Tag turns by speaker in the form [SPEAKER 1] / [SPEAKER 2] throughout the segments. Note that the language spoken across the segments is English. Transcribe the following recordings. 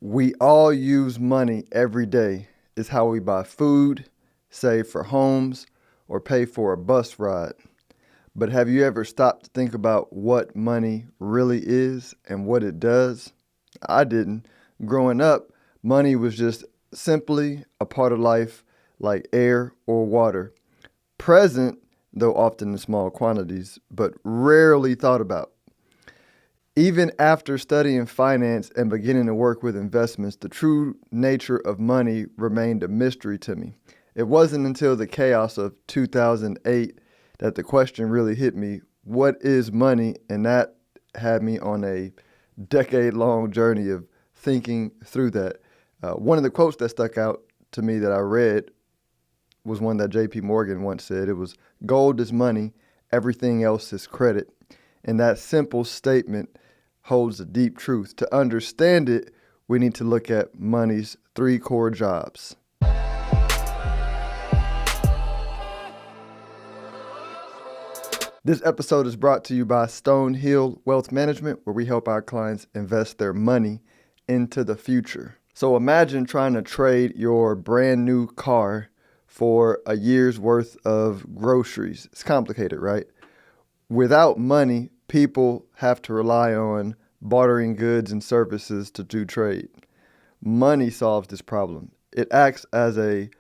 [SPEAKER 1] We all use money every day. It's how we buy food, save for homes, or pay for a bus ride. But have you ever stopped to think about what money really is and what it does? I didn't. Growing up, money was just simply a part of life like air or water. Present, though often in small quantities, but rarely thought about. Even after studying finance and beginning to work with investments, the true nature of money remained a mystery to me. It wasn't until the chaos of 2008 that the question really hit me, what is money? And that had me on a decade-long journey of thinking through that. One of the quotes that stuck out to me that I read was one that J.P. Morgan once said. It was, "Gold is money, everything else is credit." And that simple statement holds a deep truth. To understand it, we need to look at money's three core jobs. This episode is brought to you by Stonehill Wealth Management, where we help our clients invest their money into the future. So imagine trying to trade your brand new car for a year's worth of groceries. It's complicated, right? Without money, people have to rely on bartering goods and services to do trade. Money solves this problem. It acts as a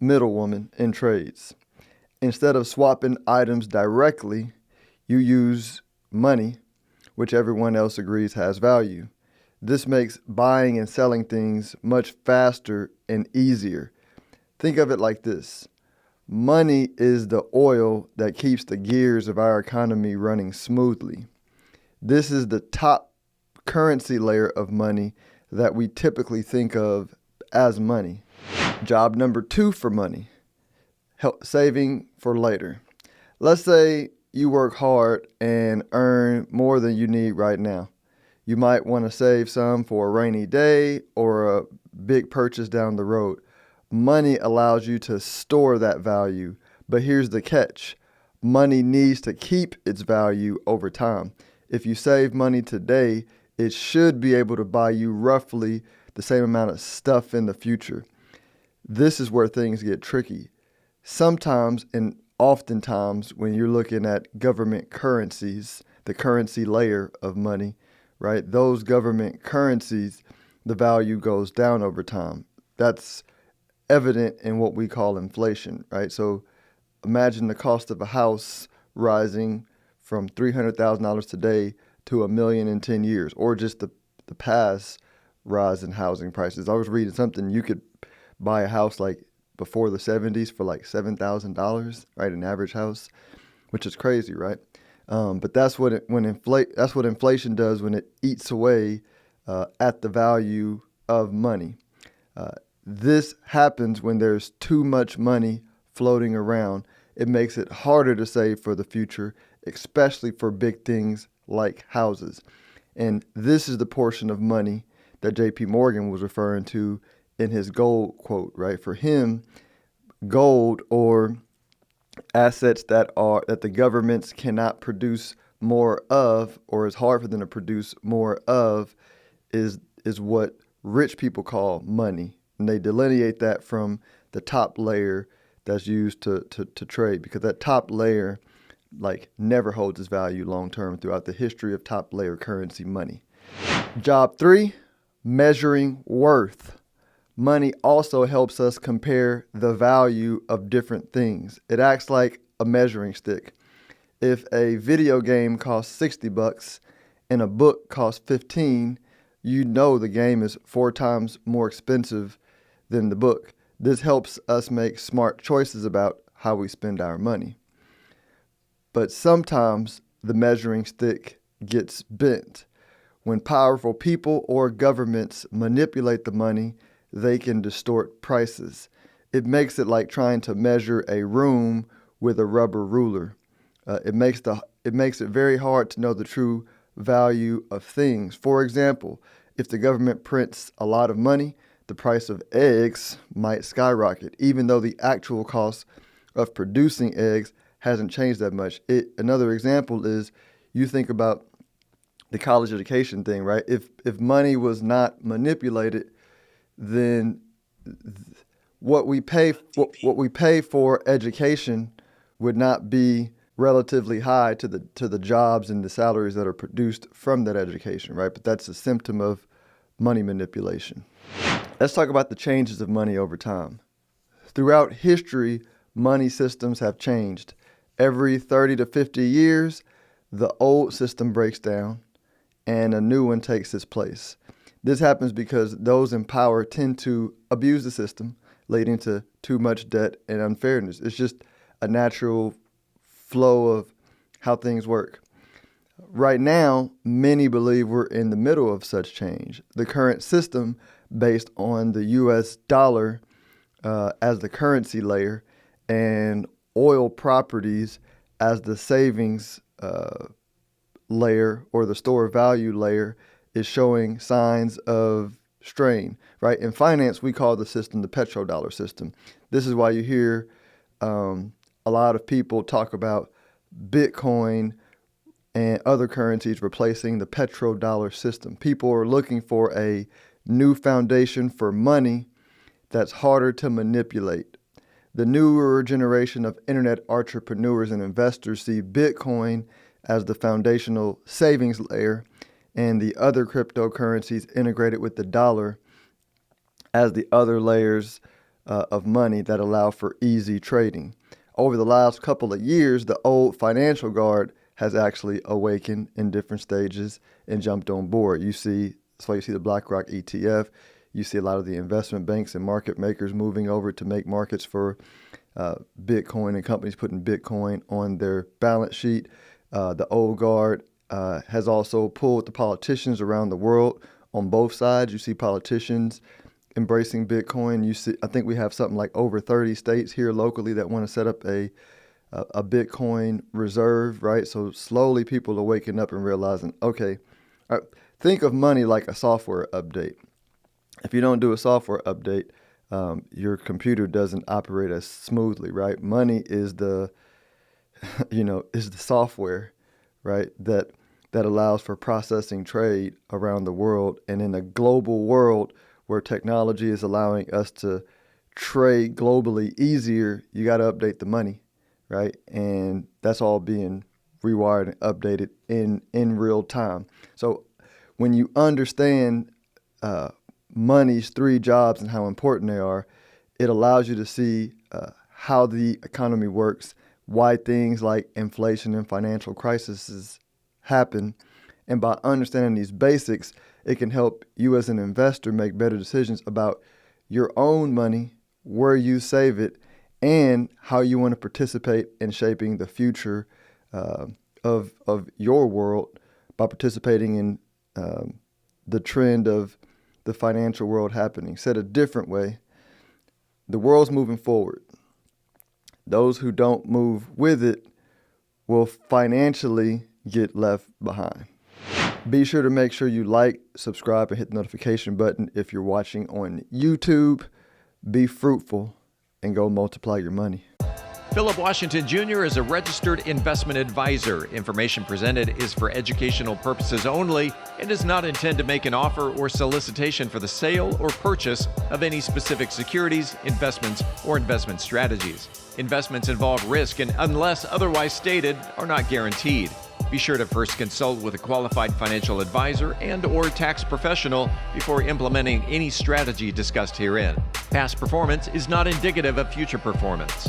[SPEAKER 1] middlewoman in trades. Instead of swapping items directly, you use money, which everyone else agrees has value. This makes buying and selling things much faster and easier. Think of it like this. Money is the oil that keeps the gears of our economy running smoothly. This is the top currency layer of money that we typically think of as money. Job number 2 for money, saving for later. Let's say you work hard and earn more than you need right now. You might want to save some for a rainy day or a big purchase down the road. Money allows you to store that value, but here's the catch. Money needs to keep its value over time. If you save money today, it should be able to buy you roughly the same amount of stuff in the future. This is where things get tricky. Sometimes and oftentimes when you're looking at government currencies, the currency layer of money, right? Those government currencies, the value goes down over time. That's evident in what we call inflation, right? So imagine the cost of a house rising from $300,000 today to $1 million in 10 years, or just the past rise in housing prices. I was reading something, you could buy a house like before the 70s for like $7,000, right? An average house, which is crazy, right? But that's what inflation does when it eats away at the value of money. This happens when there's too much money floating around. It makes it harder to save for the future, especially for big things like houses. And this is the portion of money that J.P. Morgan was referring to in his gold quote, right? For him, gold, or assets that the governments cannot produce more of, or is hard for them to produce more of, is what rich people call money. And they delineate that from the top layer that's used to trade, because that top layer never holds its value long term throughout the history of top layer currency money. Job 3, measuring worth. Money also helps us compare the value of different things. It acts like a measuring stick. If a video game costs $60 and a book costs $15, you know the game is 4 times more expensive than the book. This helps us make smart choices about how we spend our money. But sometimes the measuring stick gets bent. When powerful people or governments manipulate the money, they can distort prices. It makes it like trying to measure a room with a rubber ruler. It makes it very hard to know the true value of things. For example, if the government prints a lot of money, the price of eggs might skyrocket, even though the actual cost of producing eggs hasn't changed that much. Another example is, you think about the college education thing, right? If money was not manipulated, then what we pay for education would not be relatively high to the jobs and the salaries that are produced from that education, right? But that's a symptom of money manipulation. Let's talk about the changes of money over time. Throughout history, money systems have changed. Every 30 to 50 years, the old system breaks down and a new one takes its place. This happens because those in power tend to abuse the system, leading to too much debt and unfairness. It's just a natural flow of how things work. Right now, many believe we're in the middle of such change. The current system, based on the U.S. dollar as the currency layer and oil properties as the savings layer or the store value layer, is showing signs of strain, right? In finance, we call the system the Petrodollar System. This is why you hear a lot of people talk about Bitcoin and other currencies replacing the Petrodollar System. People are looking for a new foundation for money that's harder to manipulate. The newer generation of internet entrepreneurs and investors see Bitcoin as the foundational savings layer and the other cryptocurrencies integrated with the dollar as the other layers of money that allow for easy trading. Over the last couple of years, the old financial guard has actually awakened in different stages and jumped on board. That's why you see the BlackRock ETF. You see a lot of the investment banks and market makers moving over to make markets for Bitcoin and companies putting Bitcoin on their balance sheet. The old guard has also pulled the politicians around the world on both sides. You see politicians embracing Bitcoin. I think we have something like over 30 states here locally that want to set up a Bitcoin reserve, right? So slowly people are waking up and realizing, okay, think of money like a software update. If you don't do a software update, your computer doesn't operate as smoothly, right? Money is the software, right? That allows for processing trade around the world. And in a global world where technology is allowing us to trade globally easier, you got to update the money, right? And that's all being rewired and updated in real time. So when you understand money's three jobs and how important they are, it allows you to see how the economy works, why things like inflation and financial crises happen. And by understanding these basics, it can help you as an investor make better decisions about your own money, where you save it, and how you want to participate in shaping the future of your world by participating in the trend of the financial world happening. Said a different way, the world's moving forward. Those who don't move with it will financially get left behind. Be sure to make sure you like, subscribe, and hit the notification button if you're watching on YouTube. Be fruitful and go multiply your money.
[SPEAKER 2] Philip Washington Jr. is a registered investment advisor. Information presented is for educational purposes only and does not intend to make an offer or solicitation for the sale or purchase of any specific securities, investments, or investment strategies. Investments involve risk and, unless otherwise stated, are not guaranteed. Be sure to first consult with a qualified financial advisor and/or tax professional before implementing any strategy discussed herein. Past performance is not indicative of future performance.